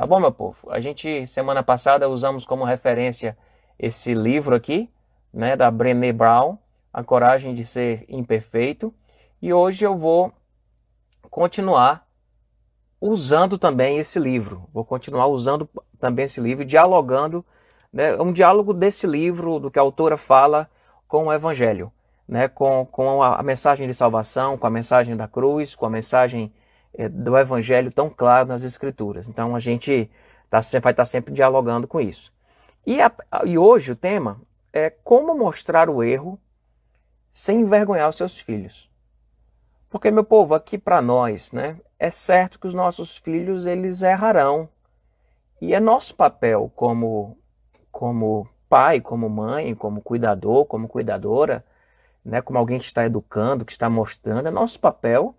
Tá bom, meu povo? A gente, semana passada, usamos como referência esse livro aqui, né, da Brené Brown, A Coragem de Ser Imperfeito. E hoje eu vou continuar usando também esse livro. Vou continuar usando também esse livro, dialogando, né, um diálogo desse livro, do que a autora fala com o Evangelho, né, com a mensagem de salvação, com a mensagem da cruz, com a mensagem do Evangelho tão claro nas Escrituras. Então a gente vai estar sempre dialogando com isso. E hoje o tema é como mostrar o erro sem envergonhar os seus filhos. Porque, meu povo, aqui para nós, né, é certo que os nossos filhos eles errarão. E é nosso papel como pai, como mãe, como cuidador, como cuidadora, né, como alguém que está educando, que está mostrando, é nosso papel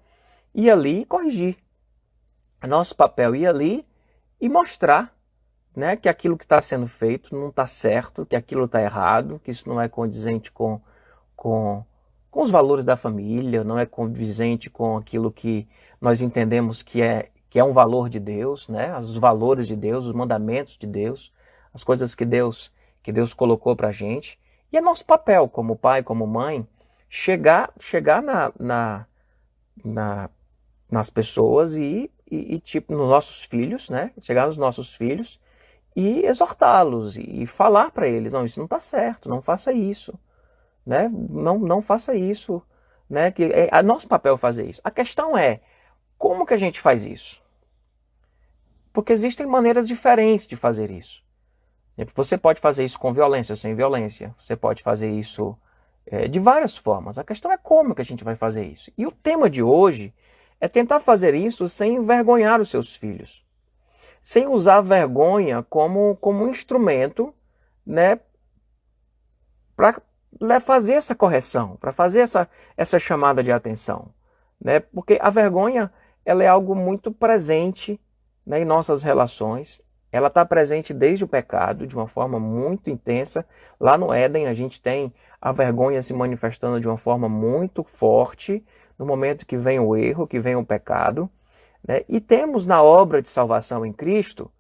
ir ali e corrigir. É nosso papel ir ali e mostrar, né, que aquilo que está sendo feito não está certo, que aquilo está errado, que isso não é condizente com, com os valores da família, não é condizente com aquilo que nós entendemos que é um valor de Deus, né, os valores de Deus, os mandamentos de Deus, as coisas que Deus colocou para a gente. E é nosso papel como pai, como mãe, chegar nas pessoas e tipo, nos nossos filhos, né? Chegar nos nossos filhos e exortá-los e falar para eles, não, isso não está certo, não faça isso, né? Não faça isso, né? Que é nosso papel fazer isso. A questão é, como que a gente faz isso? Porque existem maneiras diferentes de fazer isso. Você pode fazer isso com violência ou sem violência. Você pode fazer isso de várias formas. A questão é como que a gente vai fazer isso. E o tema de hoje é tentar fazer isso sem envergonhar os seus filhos. Sem usar a vergonha como um instrumento, né, para fazer essa correção, para fazer essa chamada de atenção. Né? Porque a vergonha ela é algo muito presente, né, em nossas relações. Ela está presente desde o pecado, de uma forma muito intensa. Lá no Éden, a gente tem a vergonha se manifestando de uma forma muito forte, no momento que vem o erro, que vem o pecado. Né? E temos na obra de salvação em Cristo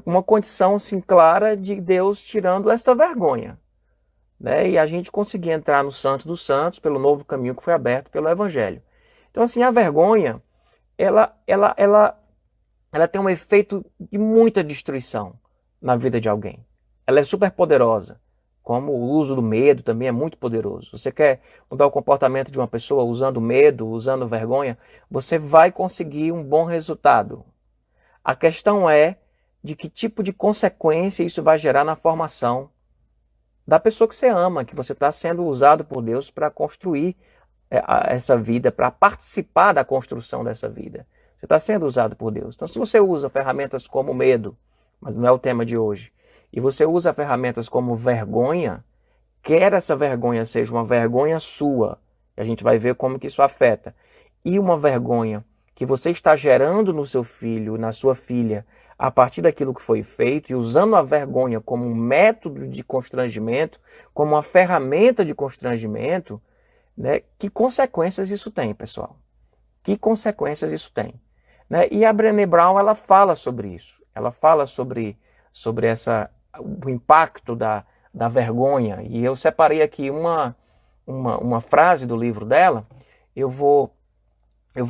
uma condição assim, clara de Deus tirando esta vergonha. Né? E a gente conseguir entrar no Santo dos Santos pelo novo caminho que foi aberto pelo Evangelho. Então, assim, a vergonha, ela tem um efeito de muita destruição na vida de alguém. Ela é super poderosa, como o uso do medo também é muito poderoso. Você quer mudar o comportamento de uma pessoa usando medo, usando vergonha, você vai conseguir um bom resultado. A questão é de que tipo de consequência isso vai gerar na formação da pessoa que você ama, que você está sendo usado por Deus para construir essa vida, para participar da construção dessa vida. Você está sendo usado por Deus. Então, se você usa ferramentas como medo, mas não é o tema de hoje, e você usa ferramentas como vergonha, quer essa vergonha seja uma vergonha sua, a gente vai ver como que isso afeta, e uma vergonha que você está gerando no seu filho, na sua filha, a partir daquilo que foi feito, e usando a vergonha como um método de constrangimento, como uma ferramenta de constrangimento, né? Que consequências isso tem, pessoal? Que consequências isso tem? Né? E a Brené Brown ela fala sobre isso. Ela fala sobre o impacto da vergonha. E eu separei aqui uma frase do livro dela. Eu vou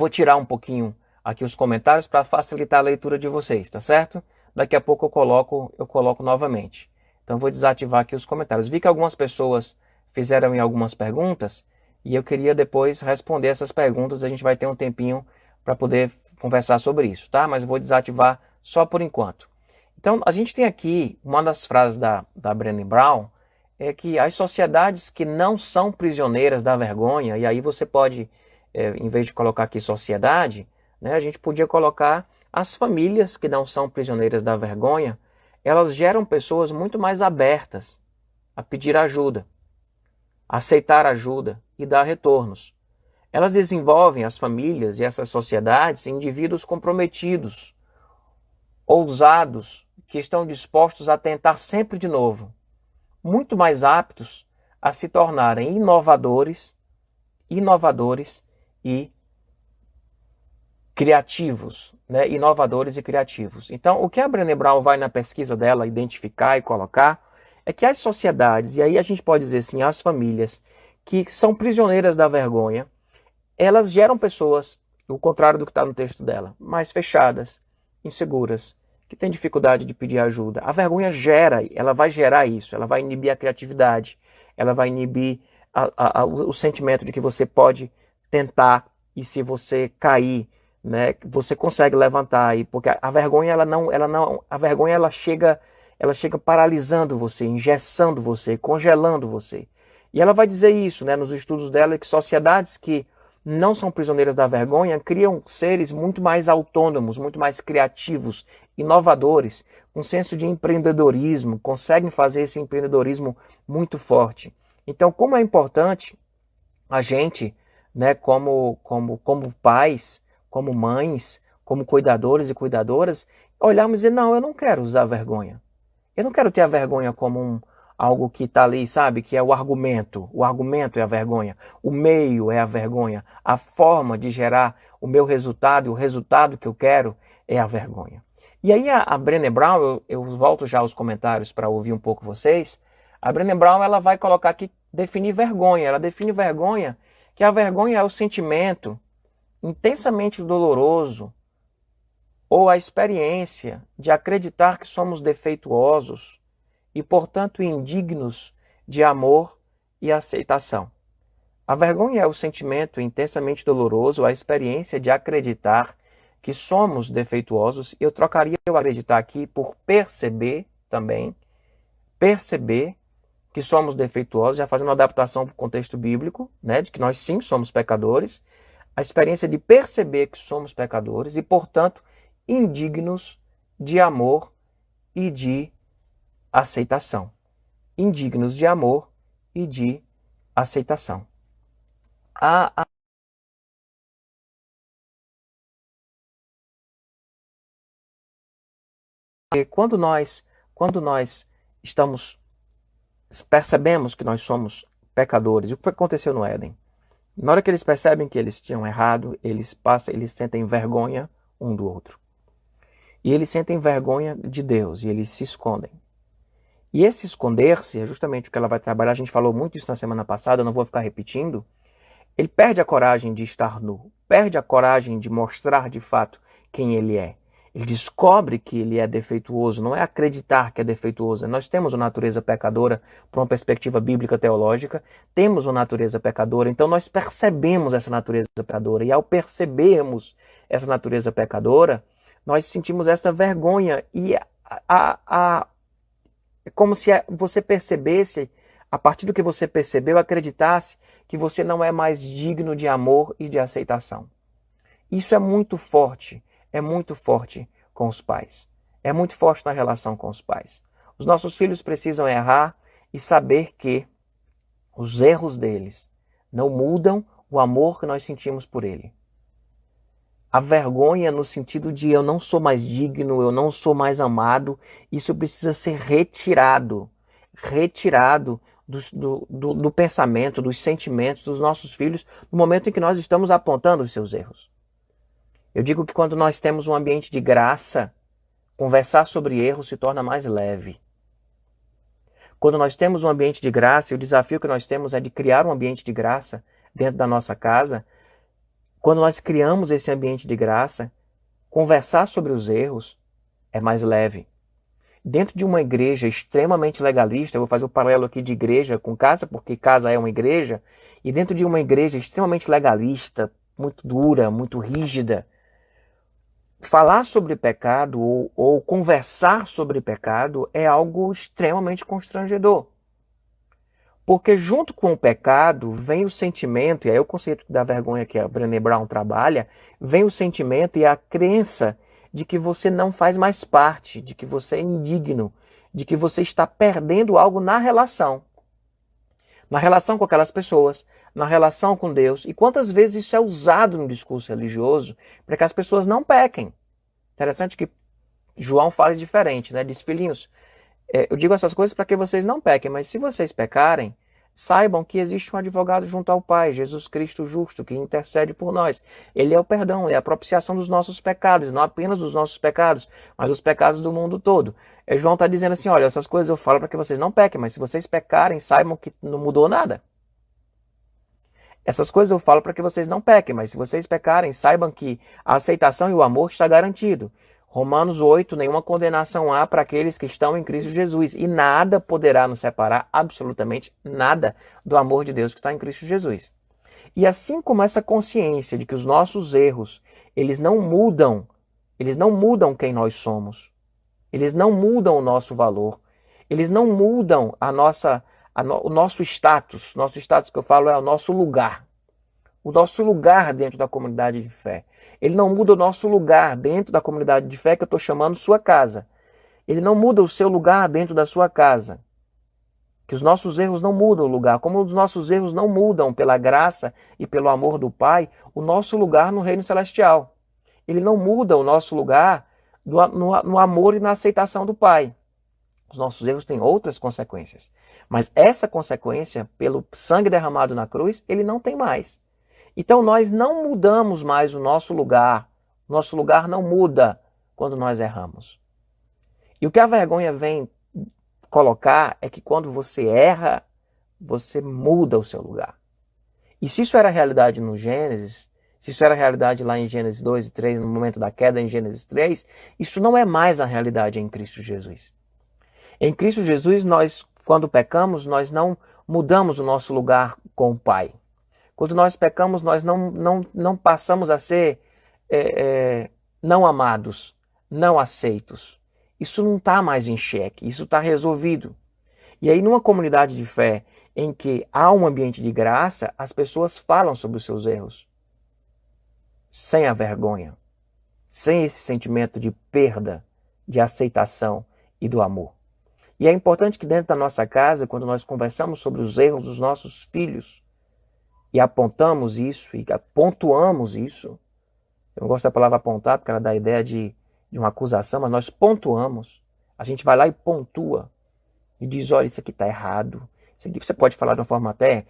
tirar um pouquinho aqui os comentários para facilitar a leitura de vocês, tá certo? Daqui a pouco eu coloco novamente. Então eu vou desativar aqui os comentários. Vi que algumas pessoas fizeram algumas perguntas e eu queria depois responder essas perguntas. A gente vai ter um tempinho para poder conversar sobre isso, tá? Mas eu vou desativar só por enquanto. Então, a gente tem aqui, uma das frases da Brené Brown, é que as sociedades que não são prisioneiras da vergonha, e aí você pode, em vez de colocar aqui sociedade, né, a gente podia colocar as famílias que não são prisioneiras da vergonha, elas geram pessoas muito mais abertas a pedir ajuda, a aceitar ajuda e dar retornos. Elas desenvolvem, as famílias e essas sociedades, indivíduos comprometidos, ousados, que estão dispostos a tentar sempre de novo, muito mais aptos a se tornarem inovadores e criativos, né? Inovadores e criativos. Então, o que a Brené Brown vai na pesquisa dela identificar e colocar é que as sociedades, e aí a gente pode dizer assim, as famílias que são prisioneiras da vergonha, elas geram pessoas, o contrário do que está no texto dela, mais fechadas, inseguras, que têm dificuldade de pedir ajuda. A vergonha ela vai gerar isso, ela vai inibir a criatividade, ela vai inibir o sentimento de que você pode tentar e se você cair, né, você consegue levantar, porque a vergonha ela chega paralisando você, engessando você, congelando você. E ela vai dizer isso, né, nos estudos dela, que sociedades que não são prisioneiras da vergonha criam seres muito mais autônomos, muito mais criativos, inovadores, com senso de empreendedorismo, conseguem fazer esse empreendedorismo muito forte. Então, como é importante a gente, né, como pais, como mães, como cuidadores e cuidadoras, olharmos e dizer, não, eu não quero usar vergonha. Eu não quero ter a vergonha como algo que está ali, sabe, que é o argumento. O argumento é a vergonha. O meio é a vergonha. A forma de gerar o meu resultado e o resultado que eu quero é a vergonha. E aí a Brené Brown, eu volto já aos comentários para ouvir um pouco vocês. A Brené Brown ela vai colocar aqui, definir vergonha. Ela define vergonha, que a vergonha é o sentimento intensamente doloroso ou a experiência de acreditar que somos defeituosos e, portanto, indignos de amor e aceitação. A vergonha é o sentimento intensamente doloroso, a experiência de acreditar que somos defeituosos. Eu trocaria o acreditar aqui por perceber também, perceber que somos defeituosos, já fazendo uma adaptação para o contexto bíblico, né, de que nós sim somos pecadores, a experiência de perceber que somos pecadores e, portanto, indignos de amor e de aceitação. Indignos de amor e de aceitação. Quando nós percebemos que nós somos pecadores, o que foi que aconteceu no Éden? Na hora que eles percebem que eles tinham errado, eles sentem vergonha um do outro. E eles sentem vergonha de Deus e eles se escondem. E esse esconder-se é justamente o que ela vai trabalhar. A gente falou muito isso na semana passada, eu não vou ficar repetindo. Ele perde a coragem de estar nu, perde a coragem de mostrar de fato quem ele é. Ele descobre que ele é defeituoso, não é acreditar que é defeituoso. Nós temos uma natureza pecadora, por uma perspectiva bíblica teológica, temos uma natureza pecadora, então nós percebemos essa natureza pecadora. E ao percebermos essa natureza pecadora, nós sentimos essa vergonha. E é como se você percebesse, a partir do que você percebeu, acreditasse que você não é mais digno de amor e de aceitação. Isso é muito forte com os pais. É muito forte na relação com os pais. Os nossos filhos precisam errar e saber que os erros deles não mudam o amor que nós sentimos por ele. A vergonha no sentido de eu não sou mais digno, eu não sou mais amado, isso precisa ser retirado do pensamento, dos sentimentos dos nossos filhos no momento em que nós estamos apontando os seus erros. Eu digo que quando nós temos um ambiente de graça, conversar sobre erros se torna mais leve. Quando nós temos um ambiente de graça, e o desafio que nós temos é de criar um ambiente de graça dentro da nossa casa, quando nós criamos esse ambiente de graça, conversar sobre os erros é mais leve. Dentro de uma igreja extremamente legalista, eu vou fazer o paralelo aqui de igreja com casa, porque casa é uma igreja, e dentro de uma igreja extremamente legalista, muito dura, muito rígida, falar sobre pecado ou conversar sobre pecado é algo extremamente constrangedor. Porque junto com o pecado vem o sentimento, e aí o conceito da vergonha que a Brené Brown trabalha, vem o sentimento e a crença de que você não faz mais parte, de que você é indigno, de que você está perdendo algo na relação. Na relação com aquelas pessoas, na relação com Deus. E quantas vezes isso é usado no discurso religioso para que as pessoas não pequem. Interessante que João fala diferente, né? Diz, filhinhos, eu digo essas coisas para que vocês não pequem, mas se vocês pecarem, saibam que existe um advogado junto ao Pai, Jesus Cristo justo, que intercede por nós. Ele é o perdão, é a propiciação dos nossos pecados, não apenas dos nossos pecados, mas dos pecados do mundo todo. João está dizendo assim, olha, essas coisas eu falo para que vocês não pequem, mas se vocês pecarem, saibam que não mudou nada. Essas coisas eu falo para que vocês não pequem, mas se vocês pecarem, saibam que a aceitação e o amor está garantido. Romanos 8, nenhuma condenação há para aqueles que estão em Cristo Jesus. E nada poderá nos separar, absolutamente nada, do amor de Deus que está em Cristo Jesus. E assim como essa consciência de que os nossos erros, eles não mudam quem nós somos. Eles não mudam o nosso valor. Eles não mudam o nosso status. Nosso status que eu falo é o nosso lugar. O nosso lugar dentro da comunidade de fé. Ele não muda o nosso lugar dentro da comunidade de fé que eu estou chamando sua casa. Ele não muda o seu lugar dentro da sua casa. Que os nossos erros não mudam o lugar. Como os nossos erros não mudam pela graça e pelo amor do Pai, o nosso lugar no reino celestial. Ele não muda o nosso lugar no amor e na aceitação do Pai. Os nossos erros têm outras consequências. Mas essa consequência, pelo sangue derramado na cruz, ele não tem mais. Então nós não mudamos mais o nosso lugar. O nosso lugar não muda quando nós erramos. E o que a vergonha vem colocar é que quando você erra, você muda o seu lugar. E se isso era realidade no Gênesis, se isso era realidade lá em Gênesis 2 e 3, no momento da queda em Gênesis 3, isso não é mais a realidade em Cristo Jesus. Em Cristo Jesus, nós, quando pecamos, nós não mudamos o nosso lugar com o Pai. Quando nós pecamos, nós não passamos a ser não amados, não aceitos. Isso não está mais em xeque, isso está resolvido. E aí, numa comunidade de fé em que há um ambiente de graça, as pessoas falam sobre os seus erros. Sem a vergonha, sem esse sentimento de perda, de aceitação e do amor. E é importante que dentro da nossa casa, quando nós conversamos sobre os erros dos nossos filhos, e apontamos isso, e pontuamos isso, eu não gosto da palavra apontar, porque ela dá a ideia de uma acusação, mas nós pontuamos, a gente vai lá e pontua, e diz, olha, isso aqui está errado, isso aqui você pode falar de uma forma até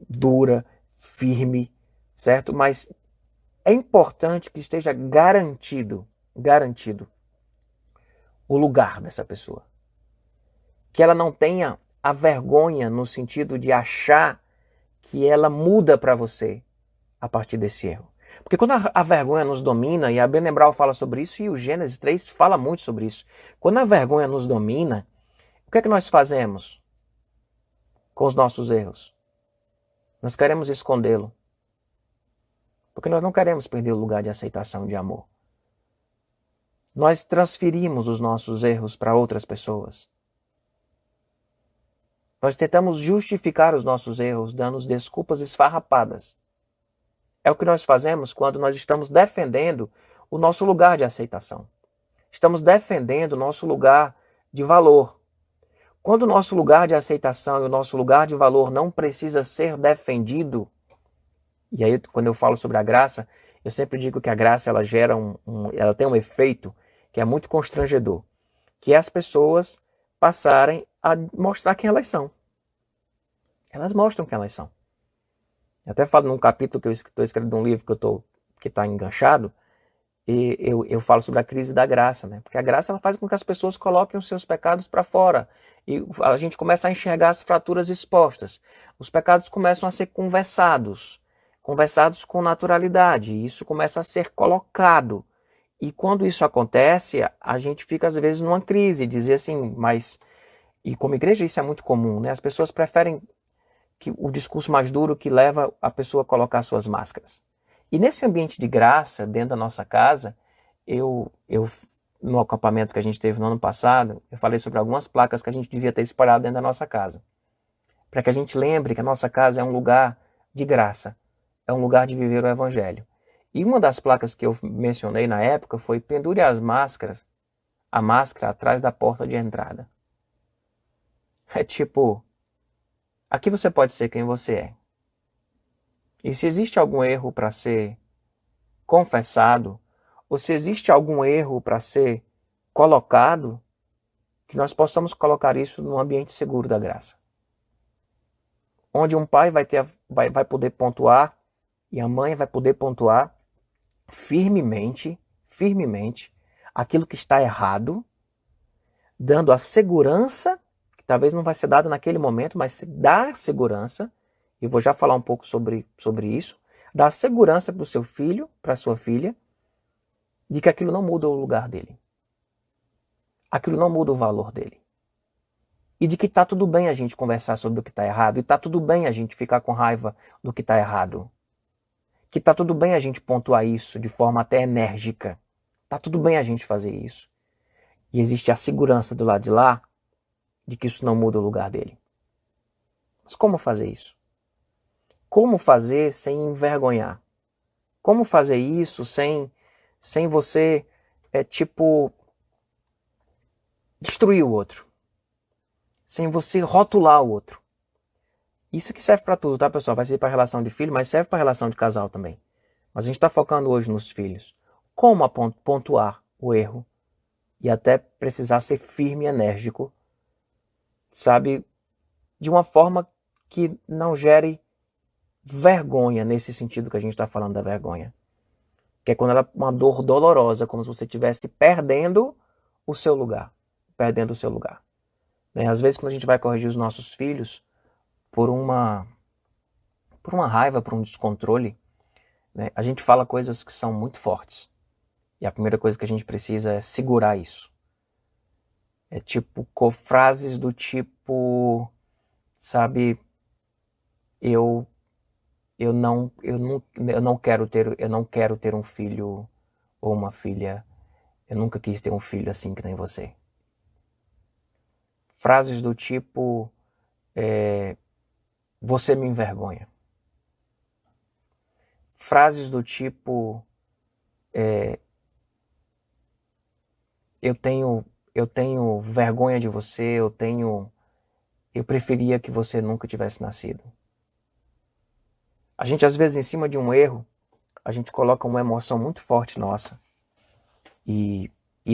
dura, firme, certo? Mas é importante que esteja garantido o lugar dessa pessoa. Que ela não tenha a vergonha no sentido de achar que ela muda para você a partir desse erro. Porque quando a vergonha nos domina, e a Brené Brown fala sobre isso, e o Gênesis 3 fala muito sobre isso. Quando a vergonha nos domina, o que é que nós fazemos com os nossos erros? Nós queremos escondê-lo. Porque nós não queremos perder o lugar de aceitação e de amor. Nós transferimos os nossos erros para outras pessoas. Nós tentamos justificar os nossos erros, dando desculpas esfarrapadas. É o que nós fazemos quando nós estamos defendendo o nosso lugar de aceitação. Estamos defendendo o nosso lugar de valor. Quando o nosso lugar de aceitação e o nosso lugar de valor não precisa ser defendido, e aí quando eu falo sobre a graça, eu sempre digo que a graça ela gera ela tem um efeito que é muito constrangedor, que é as pessoas passarem a mostrar quem elas são. Elas mostram quem elas são. Eu até falo num capítulo que eu estou escrevendo um livro que está enganchado, e eu falo sobre a crise da graça, né? Porque a graça ela faz com que as pessoas coloquem os seus pecados para fora. E a gente começa a enxergar as fraturas expostas. Os pecados começam a ser conversados com naturalidade. E isso começa a ser colocado. E quando isso acontece, a gente fica às vezes numa crise, dizer assim, mas... E como igreja isso é muito comum, né? As pessoas preferem o discurso mais duro que leva a pessoa a colocar suas máscaras. E nesse ambiente de graça, dentro da nossa casa, no acampamento que a gente teve no ano passado, eu falei sobre algumas placas que a gente devia ter espalhado dentro da nossa casa. Para que a gente lembre que a nossa casa é um lugar de graça, é um lugar de viver o Evangelho. E uma das placas que eu mencionei na época foi pendure a máscara atrás da porta de entrada. É tipo, aqui você pode ser quem você é. E se existe algum erro para ser confessado, ou se existe algum erro para ser colocado, que nós possamos colocar isso num ambiente seguro da graça. onde um pai vai poder pontuar e a mãe vai poder pontuar firmemente aquilo que está errado, dando a segurança, que talvez não vai ser dada naquele momento, mas dar segurança, e vou já falar um pouco sobre isso, dar segurança para o seu filho, para a sua filha, de que aquilo não muda o lugar dele. Aquilo não muda o valor dele. E de que está tudo bem a gente conversar sobre o que está errado, e está tudo bem a gente ficar com raiva do que está errado. Que está tudo bem a gente pontuar isso de forma até enérgica. Está tudo bem a gente fazer isso. E existe a segurança do lado de lá de que isso não muda o lugar dele. Mas como fazer isso? Como fazer sem envergonhar? Como fazer isso sem você, destruir o outro? Sem você rotular o outro? Isso que serve para tudo, tá, pessoal? Vai ser para relação de filho, mas serve para relação de casal também. Mas a gente está focando hoje nos filhos. Como pontuar o erro e até precisar ser firme e enérgico, sabe? De uma forma que não gere vergonha, nesse sentido que a gente está falando da vergonha. Que é quando ela é uma dor dolorosa, como se você estivesse perdendo o seu lugar. Perdendo o seu lugar. Né? Às vezes, quando a gente vai corrigir os nossos filhos por uma raiva, por um descontrole, né? A gente fala coisas que são muito fortes. E a primeira coisa que a gente precisa é segurar isso. É tipo, frases do tipo, sabe, eu não quero ter um filho ou uma filha. Eu nunca quis ter um filho assim que nem você. Frases do tipo, você me envergonha. Frases do tipo, eu tenho vergonha de você, eu preferia que você nunca tivesse nascido. A gente, às vezes, em cima de um erro, a gente coloca uma emoção muito forte nossa. E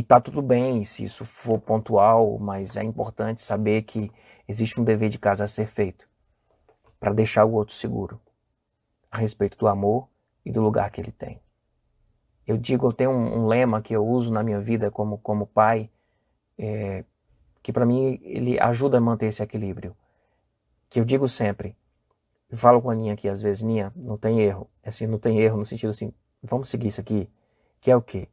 tá tudo bem se isso for pontual, mas é importante saber que existe um dever de casa a ser feito para deixar o outro seguro a respeito do amor e do lugar que ele tem. Eu tenho um lema que eu uso na minha vida como pai, que para mim ele ajuda a manter esse equilíbrio. Que eu digo sempre, eu falo com a Ninha aqui às vezes, Ninha, não tem erro. Assim, não tem erro no sentido assim, vamos seguir isso aqui, que é o quê?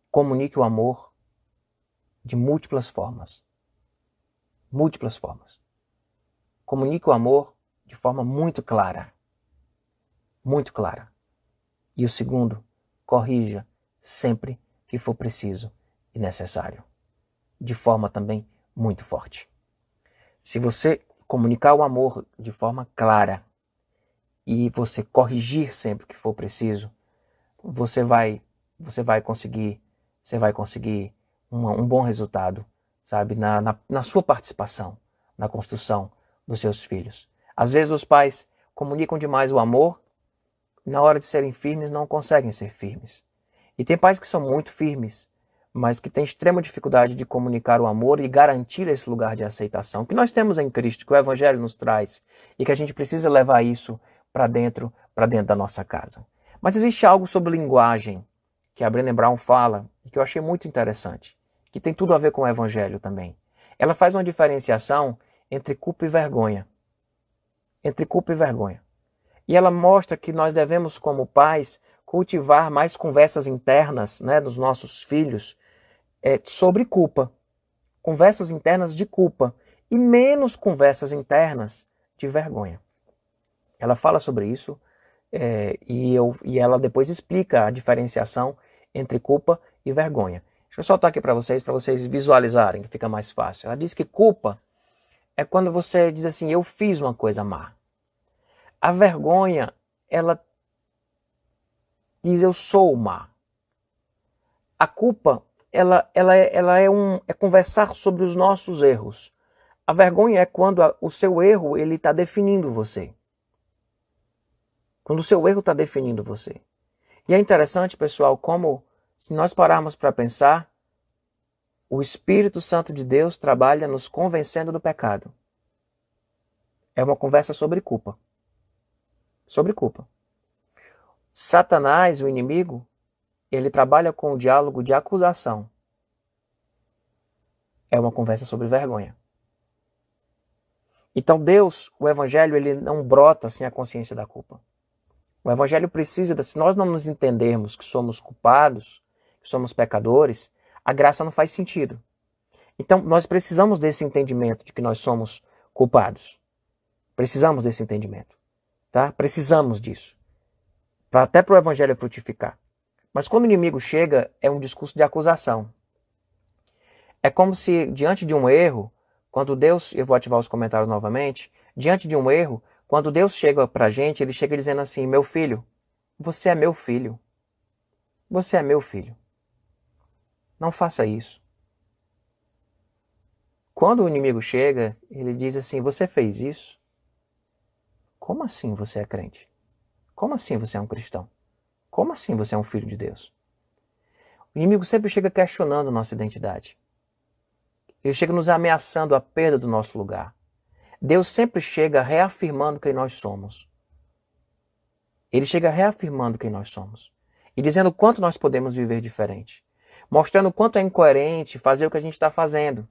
Comunique o amor de múltiplas formas. Múltiplas formas. Comunique o amor de forma muito clara. Muito clara. E o segundo, corrija sempre que for preciso e necessário. De forma também muito forte. Se você comunicar o amor de forma clara e você corrigir sempre que for preciso, você vai conseguir um bom resultado, sabe, na sua participação na construção dos seus filhos. Às vezes os pais comunicam demais o amor, na hora de serem firmes não conseguem ser firmes. E tem pais que são muito firmes, mas que têm extrema dificuldade de comunicar o amor e garantir esse lugar de aceitação que nós temos em Cristo, que o Evangelho nos traz, e que a gente precisa levar isso para dentro da nossa casa. Mas existe algo sobre linguagem que a Brené Brown fala, e que eu achei muito interessante, que tem tudo a ver com o Evangelho também. Ela faz uma diferenciação entre culpa e vergonha. Entre culpa e vergonha. E ela mostra que nós devemos, como pais, cultivar mais conversas internas, né, dos nossos filhos sobre culpa. Conversas internas de culpa. E menos conversas internas de vergonha. Ela fala sobre isso e ela depois explica a diferenciação entre culpa e vergonha. Deixa eu soltar aqui para vocês visualizarem, que fica mais fácil. Ela diz que culpa é quando você diz assim, eu fiz uma coisa má. A vergonha, ela diz, eu sou má. A culpa, ela é conversar sobre os nossos erros. A vergonha é quando o seu erro ele está definindo você. Quando o seu erro está definindo você. E é interessante, pessoal, como se nós pararmos para pensar, o Espírito Santo de Deus trabalha nos convencendo do pecado. É uma conversa sobre culpa. Sobre culpa. Satanás, o inimigo, ele trabalha com o diálogo de acusação. É uma conversa sobre vergonha. Então Deus, o Evangelho, ele não brota sem a consciência da culpa. O Evangelho precisa, se nós não nos entendermos que somos culpados, que somos pecadores, a graça não faz sentido. Então nós precisamos desse entendimento de que nós somos culpados. Precisamos desse entendimento. Tá? Precisamos disso. Até para o Evangelho frutificar. Mas quando o inimigo chega, é um discurso de acusação. É como se, diante de um erro, quando Deus, eu vou ativar os comentários novamente, diante de um erro, quando Deus chega pra gente, ele chega dizendo assim, meu filho, você é meu filho. Você é meu filho. Não faça isso. Quando o inimigo chega, ele diz assim, você fez isso? Como assim você é crente? Como assim você é um cristão? Como assim você é um filho de Deus? O inimigo sempre chega questionando nossa identidade. Ele chega nos ameaçando a perda do nosso lugar. Deus sempre chega reafirmando quem nós somos. Ele chega reafirmando quem nós somos. E dizendo o quanto nós podemos viver diferente. Mostrando o quanto é incoerente fazer o que a gente está fazendo.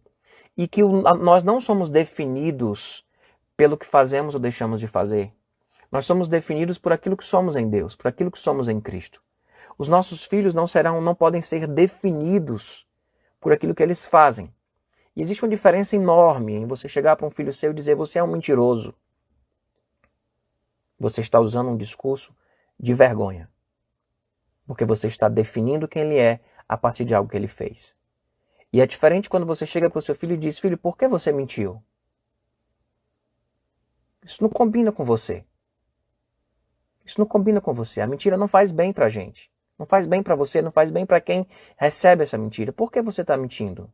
E que nós não somos definidos pelo que fazemos ou deixamos de fazer. Nós somos definidos por aquilo que somos em Deus, por aquilo que somos em Cristo. Os nossos filhos não podem ser definidos por aquilo que eles fazem. E existe uma diferença enorme em você chegar para um filho seu e dizer você é um mentiroso. Você está usando um discurso de vergonha. Porque você está definindo quem ele é a partir de algo que ele fez. E é diferente quando você chega para o seu filho e diz, filho, por que você mentiu? Isso não combina com você. Isso não combina com você. A mentira não faz bem para a gente. Não faz bem para você, não faz bem para quem recebe essa mentira. Por que você está mentindo?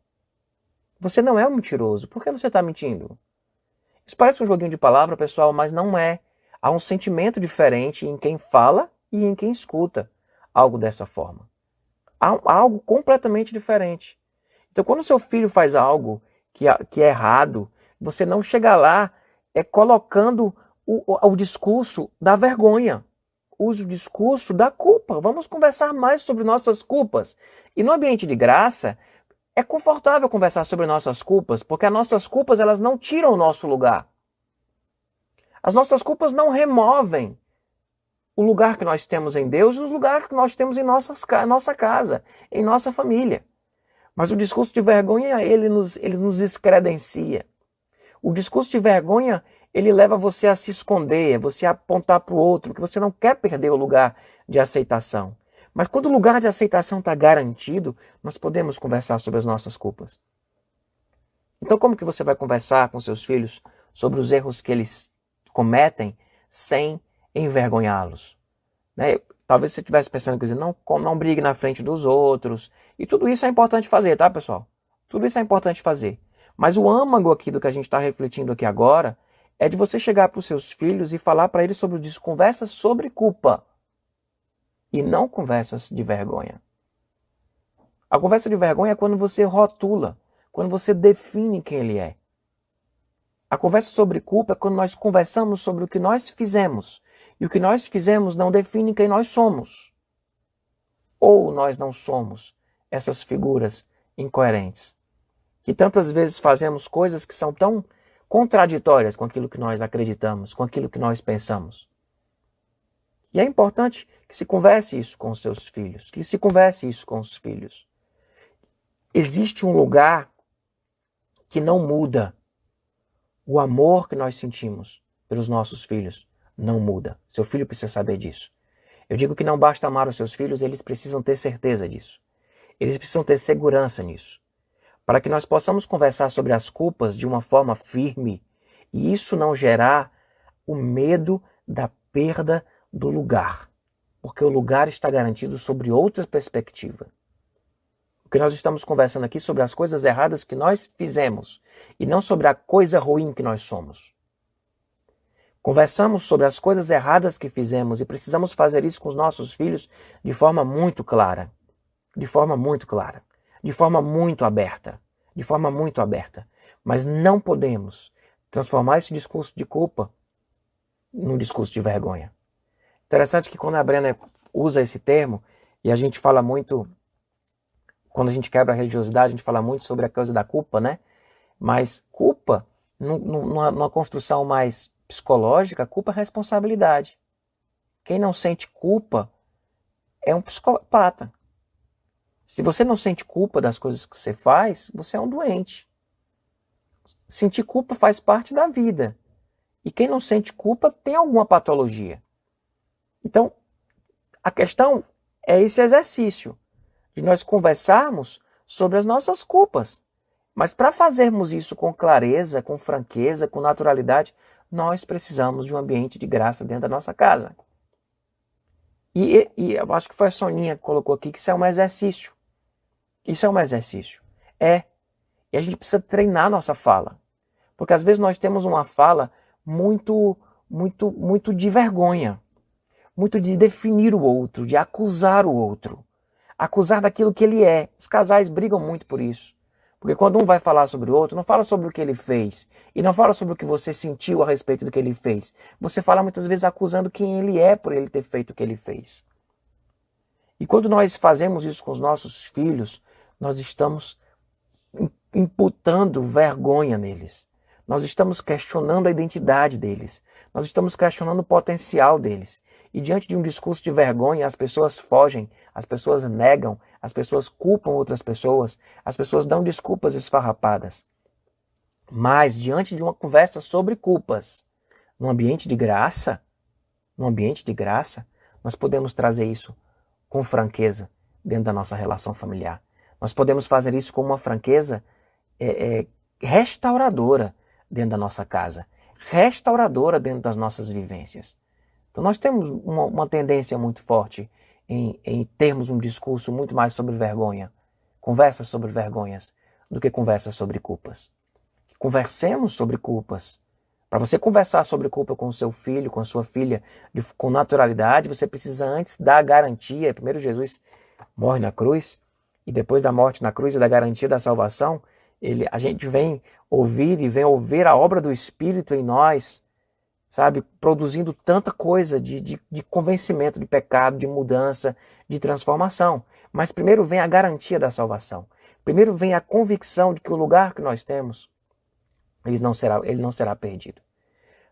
Você não é um mentiroso. Por que você está mentindo? Isso parece um joguinho de palavra, pessoal, mas não é. Há um sentimento diferente em quem fala e em quem escuta algo dessa forma. Há algo completamente diferente. Então, quando o seu filho faz algo que é errado, você não chega lá colocando o discurso da vergonha. Use o discurso da culpa. Vamos conversar mais sobre nossas culpas. E no ambiente de graça, é confortável conversar sobre nossas culpas, porque as nossas culpas elas não tiram o nosso lugar. As nossas culpas não removem o lugar que nós temos em Deus e os lugares que nós temos em nossa casa, em nossa família. Mas o discurso de vergonha, ele nos descredencia. O discurso de vergonha, ele leva você a se esconder, você a apontar para o outro, que você não quer perder o lugar de aceitação. Mas quando o lugar de aceitação está garantido, nós podemos conversar sobre as nossas culpas. Então como que você vai conversar com seus filhos sobre os erros que eles cometem sem envergonhá-los? Né? Talvez você estivesse pensando, quer dizer, não brigue na frente dos outros. E tudo isso é importante fazer, tá, pessoal? Tudo isso é importante fazer. Mas o âmago aqui do que a gente está refletindo aqui agora é de você chegar para os seus filhos e falar para eles sobre conversas sobre culpa. E não conversas de vergonha. A conversa de vergonha é quando você rotula, quando você define quem ele é. A conversa sobre culpa é quando nós conversamos sobre o que nós fizemos. E o que nós fizemos não define quem nós somos. Ou nós não somos essas figuras incoerentes. Que tantas vezes fazemos coisas que são tão contraditórias com aquilo que nós acreditamos, com aquilo que nós pensamos. E é importante que se converse isso com os seus filhos, que se converse isso com os filhos. Existe um lugar que não muda. O amor que nós sentimos pelos nossos filhos não muda. Seu filho precisa saber disso. Eu digo que não basta amar os seus filhos, eles precisam ter certeza disso. Eles precisam ter segurança nisso. Para que nós possamos conversar sobre as culpas de uma forma firme e isso não gerar o medo da perda do lugar. Porque o lugar está garantido sobre outra perspectiva. O que nós estamos conversando aqui sobre as coisas erradas que nós fizemos e não sobre a coisa ruim que nós somos. Conversamos sobre as coisas erradas que fizemos e precisamos fazer isso com os nossos filhos de forma muito clara. De forma muito clara. De forma muito aberta. De forma muito aberta. Mas não podemos transformar esse discurso de culpa num discurso de vergonha. Interessante que quando a Brenner usa esse termo, e a gente fala muito, quando a gente quebra a religiosidade, a gente fala muito sobre a causa da culpa, né? Mas culpa, numa construção mais psicológica, culpa é responsabilidade. Quem não sente culpa é um psicopata. Se você não sente culpa das coisas que você faz, você é um doente. Sentir culpa faz parte da vida. E quem não sente culpa tem alguma patologia. Então, a questão é esse exercício de nós conversarmos sobre as nossas culpas. Mas para fazermos isso com clareza, com franqueza, com naturalidade, nós precisamos de um ambiente de graça dentro da nossa casa. E eu acho que foi a Soninha que colocou aqui que isso é um exercício. Isso é um exercício. É. E a gente precisa treinar nossa fala. Porque às vezes nós temos uma fala muito de vergonha. Muito de definir o outro, de acusar o outro. Acusar daquilo que ele é. Os casais brigam muito por isso. Porque quando um vai falar sobre o outro, não fala sobre o que ele fez. E não fala sobre o que você sentiu a respeito do que ele fez. Você fala muitas vezes acusando quem ele é por ele ter feito o que ele fez. E quando nós fazemos isso com os nossos filhos, nós estamos imputando vergonha neles. Nós estamos questionando a identidade deles. Nós estamos questionando o potencial deles. E diante de um discurso de vergonha, as pessoas fogem, as pessoas negam, as pessoas culpam outras pessoas, as pessoas dão desculpas esfarrapadas. Mas diante de uma conversa sobre culpas, num ambiente de graça, nós podemos trazer isso com franqueza dentro da nossa relação familiar. Nós podemos fazer isso com uma franqueza restauradora dentro da nossa casa, restauradora dentro das nossas vivências. Então nós temos uma tendência muito forte em termos um discurso muito mais sobre vergonha, conversas sobre vergonhas, do que conversas sobre culpas. Conversemos sobre culpas. Para você conversar sobre culpa com o seu filho, com a sua filha, com naturalidade, você precisa antes dar a garantia. Primeiro Jesus morre na cruz, e depois da morte na cruz e da garantia da salvação, a gente vem ouvir a obra do Espírito em nós, sabe, produzindo tanta coisa de convencimento de pecado, de mudança, de transformação. Mas primeiro vem a garantia da salvação. Primeiro vem a convicção de que o lugar que nós temos, ele não será perdido.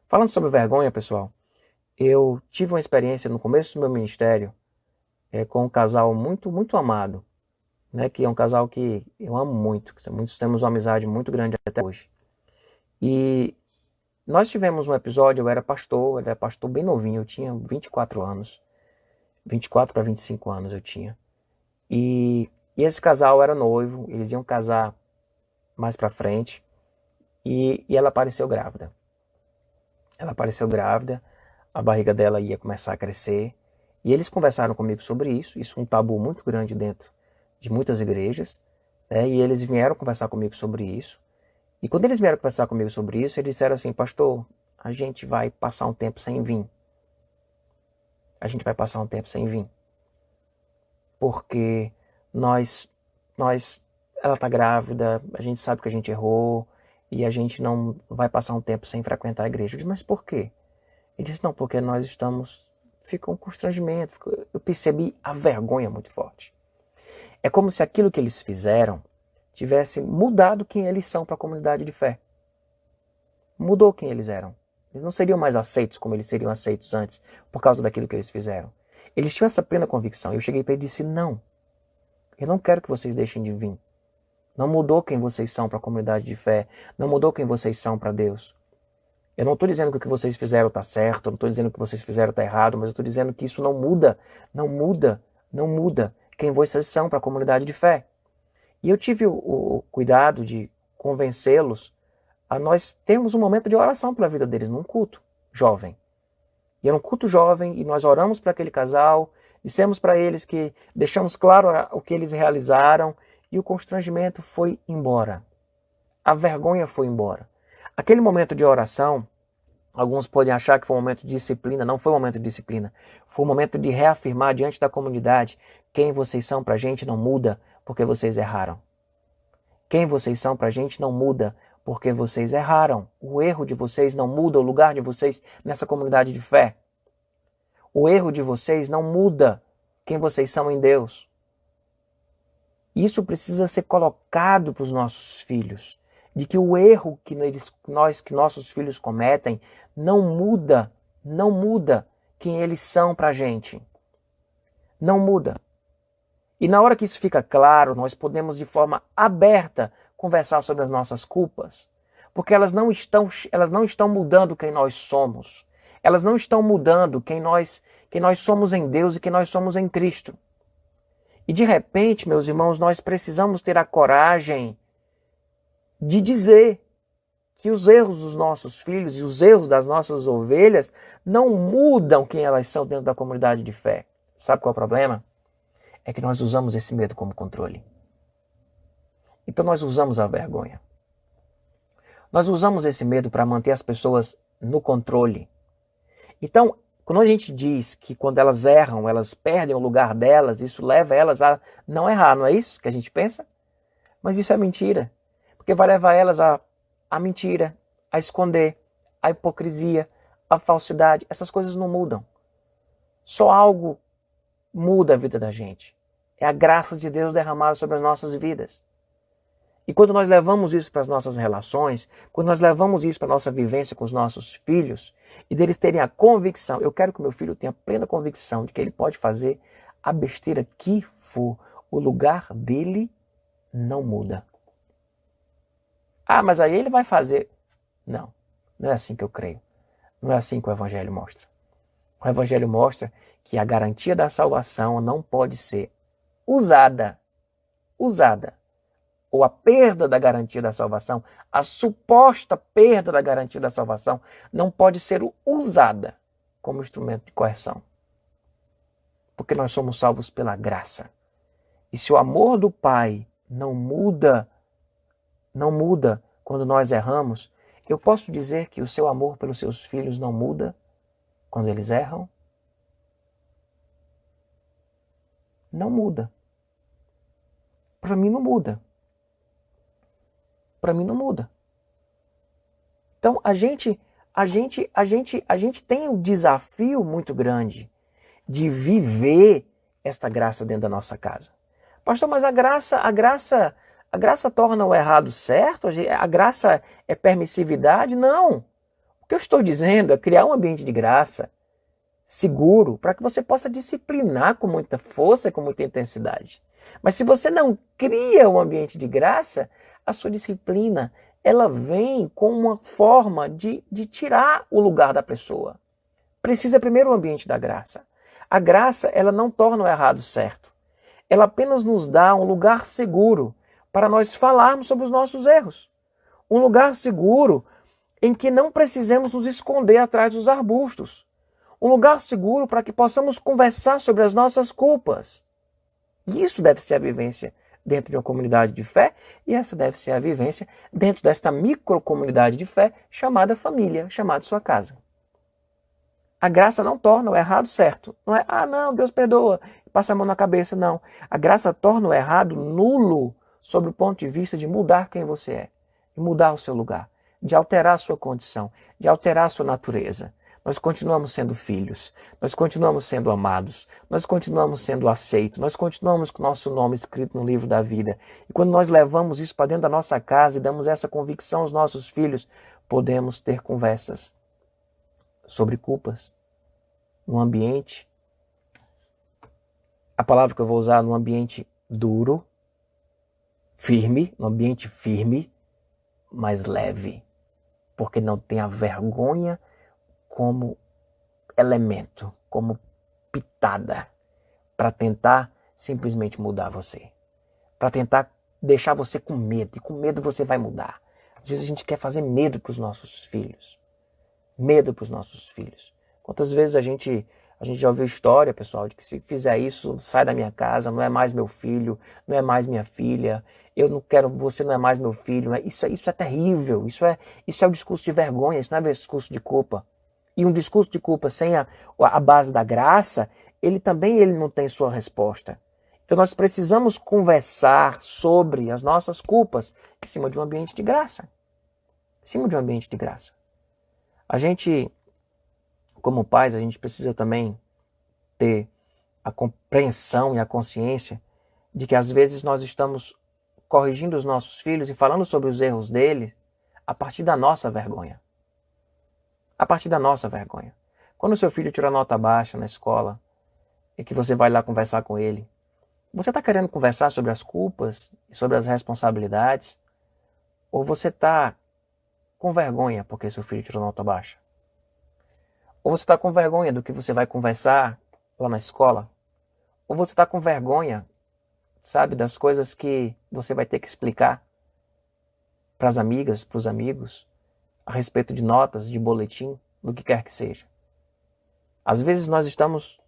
Falando sobre vergonha, pessoal, eu tive uma experiência no começo do meu ministério com um casal muito, muito amado, né, que é um casal que eu amo muito, muitos temos uma amizade muito grande até hoje. E nós tivemos um episódio, eu era pastor bem novinho, eu tinha 24 anos, 24 para 25 anos eu tinha. E esse casal era noivo, eles iam casar mais para frente, e ela apareceu grávida. Ela apareceu grávida, a barriga dela ia começar a crescer, e eles conversaram comigo sobre isso é um tabu muito grande dentro de muitas igrejas, né? E eles vieram conversar comigo sobre isso. E quando eles vieram conversar comigo sobre isso, eles disseram assim: pastor, a gente vai passar um tempo sem vir. A gente vai passar um tempo sem vir. Porque ela está grávida, a gente sabe que a gente errou, e a gente não vai passar um tempo sem frequentar a igreja. Eu disse: mas por quê? Ele disse: não, porque nós fica um constrangimento. Eu percebi a vergonha muito forte. É como se aquilo que eles fizeram tivesse mudado quem eles são para a comunidade de fé. Mudou quem eles eram. Eles não seriam mais aceitos como eles seriam aceitos antes, por causa daquilo que eles fizeram. Eles tinham essa plena convicção. Eu cheguei para ele e disse: não, eu não quero que vocês deixem de vir. Não mudou quem vocês são para a comunidade de fé. Não mudou quem vocês são para Deus. Eu não estou dizendo que o que vocês fizeram está certo, eu não estou dizendo que o que vocês fizeram está errado, mas eu estou dizendo que isso não muda quem vocês são para a comunidade de fé. E eu tive o cuidado de convencê-los a nós termos um momento de oração pela vida deles, num culto jovem. E era um culto jovem, e nós oramos para aquele casal, dissemos para eles que deixamos claro o que eles realizaram, e o constrangimento foi embora. A vergonha foi embora. Aquele momento de oração, alguns podem achar que foi um momento de disciplina. Não foi um momento de disciplina. Foi um momento de reafirmar diante da comunidade: quem vocês são pra gente não muda porque vocês erraram. Quem vocês são pra gente não muda porque vocês erraram. O erro de vocês não muda o lugar de vocês nessa comunidade de fé. O erro de vocês não muda quem vocês são em Deus. Isso precisa ser colocado para os nossos filhos, de que o erro que nossos filhos cometem não muda quem eles são para a gente. Não muda. E na hora que isso fica claro, nós podemos de forma aberta conversar sobre as nossas culpas, porque elas não estão mudando quem nós somos. Elas não estão mudando quem nós somos em Deus e quem nós somos em Cristo. E de repente, meus irmãos, nós precisamos ter a coragem de dizer que os erros dos nossos filhos e os erros das nossas ovelhas não mudam quem elas são dentro da comunidade de fé. Sabe qual é o problema? É que nós usamos esse medo como controle. Então nós usamos a vergonha. Nós usamos esse medo para manter as pessoas no controle. Então, quando a gente diz que quando elas erram, elas perdem o lugar delas, isso leva elas a não errar, não é isso que a gente pensa? Mas isso é mentira. Porque vai levar elas a mentira, a esconder, a hipocrisia, a falsidade. Essas coisas não mudam. Só algo muda a vida da gente. É a graça de Deus derramada sobre as nossas vidas. E quando nós levamos isso para as nossas relações, quando nós levamos isso para a nossa vivência com os nossos filhos, e deles terem a convicção, eu quero que meu filho tenha plena convicção de que ele pode fazer a besteira que for, o lugar dele não muda. Ah, mas aí ele vai fazer. Não, não é assim que eu creio. Não é assim que o Evangelho mostra. O Evangelho mostra que a garantia da salvação não pode ser usada, ou a perda da garantia da salvação, a suposta perda da garantia da salvação, não pode ser usada como instrumento de coerção. Porque nós somos salvos pela graça. E se o amor do Pai não muda quando nós erramos, eu posso dizer que o seu amor pelos seus filhos não muda quando eles erram? Não muda. Para mim não muda. Para mim não muda. Então a gente tem um desafio muito grande de viver esta graça dentro da nossa casa. Pastor, mas a graça torna o errado certo? A graça é permissividade? Não. O que eu estou dizendo é criar um ambiente de graça seguro para que você possa disciplinar com muita força e com muita intensidade. Mas se você não cria um ambiente de graça, a sua disciplina ela vem com uma forma de tirar o lugar da pessoa. Precisa primeiro o ambiente da graça. A graça ela não torna o errado certo. Ela apenas nos dá um lugar seguro para nós falarmos sobre os nossos erros. Um lugar seguro em que não precisemos nos esconder atrás dos arbustos. Um lugar seguro para que possamos conversar sobre as nossas culpas. Isso deve ser a vivência dentro de uma comunidade de fé, e essa deve ser a vivência dentro desta microcomunidade de fé chamada família, chamada sua casa. A graça não torna o errado certo. Não é, não, Deus perdoa, passa a mão na cabeça, não. A graça torna o errado nulo sob o ponto de vista de mudar quem você é, de mudar o seu lugar, de alterar a sua condição, de alterar a sua natureza. Nós continuamos sendo filhos, nós continuamos sendo amados, nós continuamos sendo aceitos, nós continuamos com o nosso nome escrito no livro da vida. E quando nós levamos isso para dentro da nossa casa e damos essa convicção aos nossos filhos, podemos ter conversas sobre culpas num ambiente, a palavra que eu vou usar, num ambiente duro, firme, num ambiente firme, mas leve, porque não tem a vergonha como elemento, como pitada, para tentar simplesmente mudar você. Para tentar deixar você com medo, e com medo você vai mudar. Às vezes a gente quer fazer medo para os nossos filhos. Medo para os nossos filhos. Quantas vezes a gente já ouviu história, pessoal, de que se fizer isso, sai da minha casa, não é mais meu filho, não é mais minha filha, eu não quero, você não é mais meu filho. Isso é terrível, isso é o discurso de vergonha, isso não é discurso de culpa. E um discurso de culpa sem a base da graça, ele não tem sua resposta. Então nós precisamos conversar sobre as nossas culpas em cima de um ambiente de graça. Em cima de um ambiente de graça. A gente, como pais, a gente precisa também ter a compreensão e a consciência de que às vezes nós estamos corrigindo os nossos filhos e falando sobre os erros deles a partir da nossa vergonha. A partir da nossa vergonha. Quando o seu filho tira nota baixa na escola e que você vai lá conversar com ele, você está querendo conversar sobre as culpas e sobre as responsabilidades? Ou você está com vergonha porque seu filho tirou nota baixa? Ou você está com vergonha do que você vai conversar lá na escola? Ou você está com vergonha, sabe, das coisas que você vai ter que explicar para as amigas, para os amigos, a respeito de notas, de boletim, do que quer que seja? Às vezes nós estamos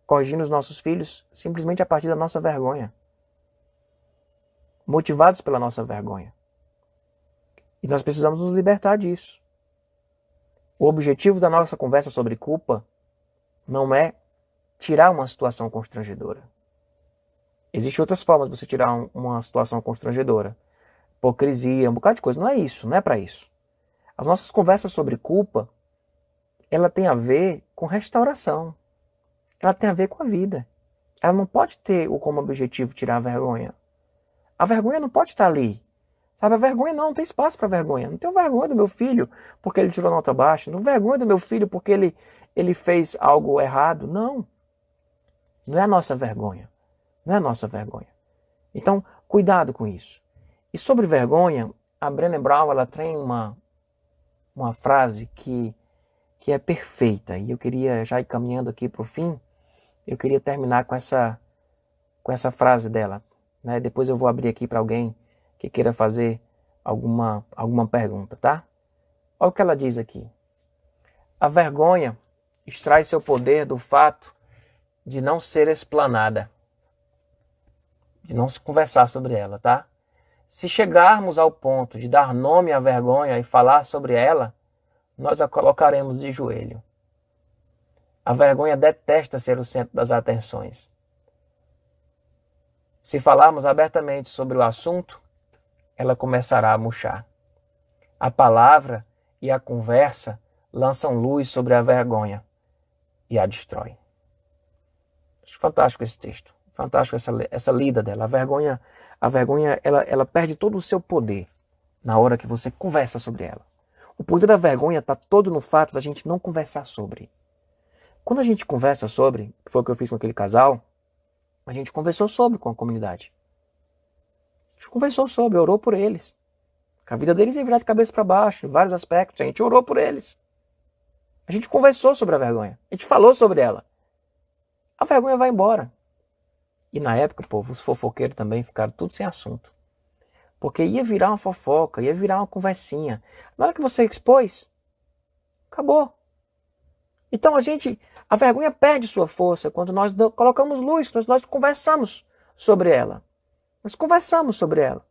corrigindo os nossos filhos simplesmente a partir da nossa vergonha. Motivados pela nossa vergonha. E nós precisamos nos libertar disso. O objetivo da nossa conversa sobre culpa não é tirar uma situação constrangedora. Existem outras formas de você tirar uma situação constrangedora. Hipocrisia, um bocado de coisa. Não é isso, não é para isso. As nossas conversas sobre culpa, ela tem a ver com restauração. Ela tem a ver com a vida. Ela não pode ter como objetivo tirar a vergonha. A vergonha não pode estar ali. Sabe, a vergonha não tem espaço para vergonha. Não tenho vergonha do meu filho porque ele tirou nota baixa. Não tenho vergonha do meu filho porque ele fez algo errado. Não. Não é a nossa vergonha. Não é a nossa vergonha. Então, cuidado com isso. E sobre vergonha, a Brené Brown ela tem uma frase que é perfeita. E eu queria, já ir caminhando aqui para o fim, eu queria terminar com essa frase dela. Né? Depois eu vou abrir aqui para alguém que queira fazer alguma pergunta, tá? Olha o que ela diz aqui. A vergonha extrai seu poder do fato de não ser explanada, de não se conversar sobre ela, tá? Se chegarmos ao ponto de dar nome à vergonha e falar sobre ela, nós a colocaremos de joelho. A vergonha detesta ser o centro das atenções. Se falarmos abertamente sobre o assunto, ela começará a murchar. A palavra e a conversa lançam luz sobre a vergonha e a destrói. Acho fantástico esse texto. Fantástico essa lida dela. A vergonha ela perde todo o seu poder na hora que você conversa sobre ela. O poder da vergonha está todo no fato da gente não conversar sobre. Quando a gente conversa sobre, que foi o que eu fiz com aquele casal, a gente conversou sobre com a comunidade. A gente conversou sobre, orou por eles. A vida deles ia virar de cabeça para baixo, em vários aspectos. A gente orou por eles. A gente conversou sobre a vergonha. A gente falou sobre ela. A vergonha vai embora. E na época, povo, os fofoqueiros também ficaram tudo sem assunto. Porque ia virar uma fofoca, ia virar uma conversinha. Na hora que você expôs, acabou. Então a vergonha perde sua força quando nós colocamos luz, quando nós conversamos sobre ela. Nós conversamos sobre ela.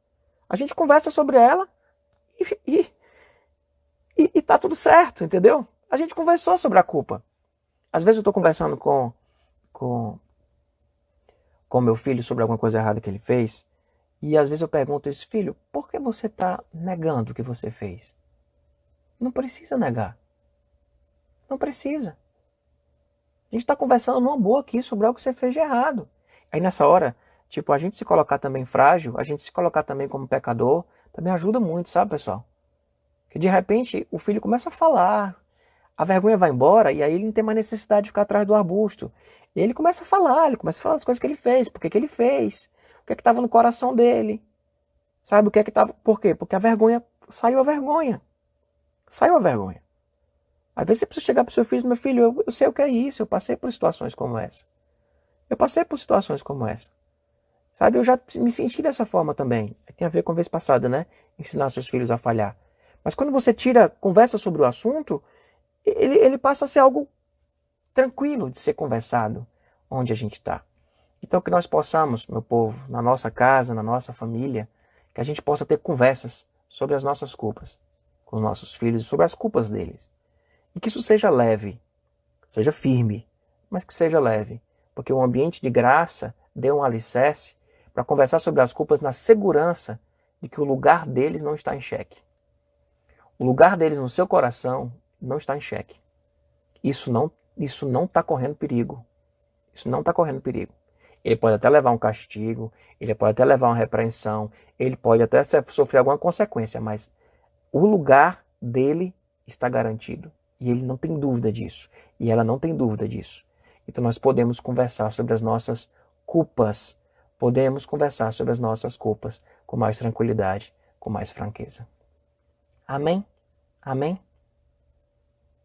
A gente conversa sobre ela e tá tudo certo, entendeu? A gente conversou sobre a culpa. Às vezes eu estou conversando com meu filho sobre alguma coisa errada que ele fez, e às vezes eu pergunto isso, filho, por que você está negando o que você fez? Não precisa negar. Não precisa. A gente está conversando numa boa aqui sobre algo que você fez de errado. Aí nessa hora, a gente se colocar também frágil, a gente se colocar também como pecador, também ajuda muito, sabe, pessoal? Que de repente o filho começa a falar, a vergonha vai embora e aí ele não tem mais necessidade de ficar atrás do arbusto. E ele começa a falar das coisas que ele fez, por que ele fez, o que estava no coração dele. Sabe o que estava? Por quê? Porque saiu a vergonha. Saiu a vergonha. Às vezes você precisa chegar para o seu filho, meu filho, eu sei o que é isso, eu passei por situações como essa. Eu passei por situações como essa. Sabe, eu já me senti dessa forma também. Tem a ver com a vez passada, né? Ensinar seus filhos a falhar. Mas quando você conversa sobre o assunto, ele passa a ser algo tranquilo de ser conversado onde a gente está. Então que nós possamos, meu povo, na nossa casa, na nossa família, que a gente possa ter conversas sobre as nossas culpas com os nossos filhos, sobre as culpas deles. E que isso seja leve, seja firme, mas que seja leve. Porque o ambiente de graça deu um alicerce para conversar sobre as culpas na segurança de que o lugar deles não está em xeque. O lugar deles no seu coração não está em xeque. Isso não está correndo perigo. Isso não está correndo perigo. Ele pode até levar um castigo, ele pode até levar uma repreensão, ele pode até sofrer alguma consequência, mas o lugar dele está garantido. E ele não tem dúvida disso. E ela não tem dúvida disso. Então nós podemos conversar sobre as nossas culpas. Podemos conversar sobre as nossas culpas com mais tranquilidade, com mais franqueza. Amém? Amém?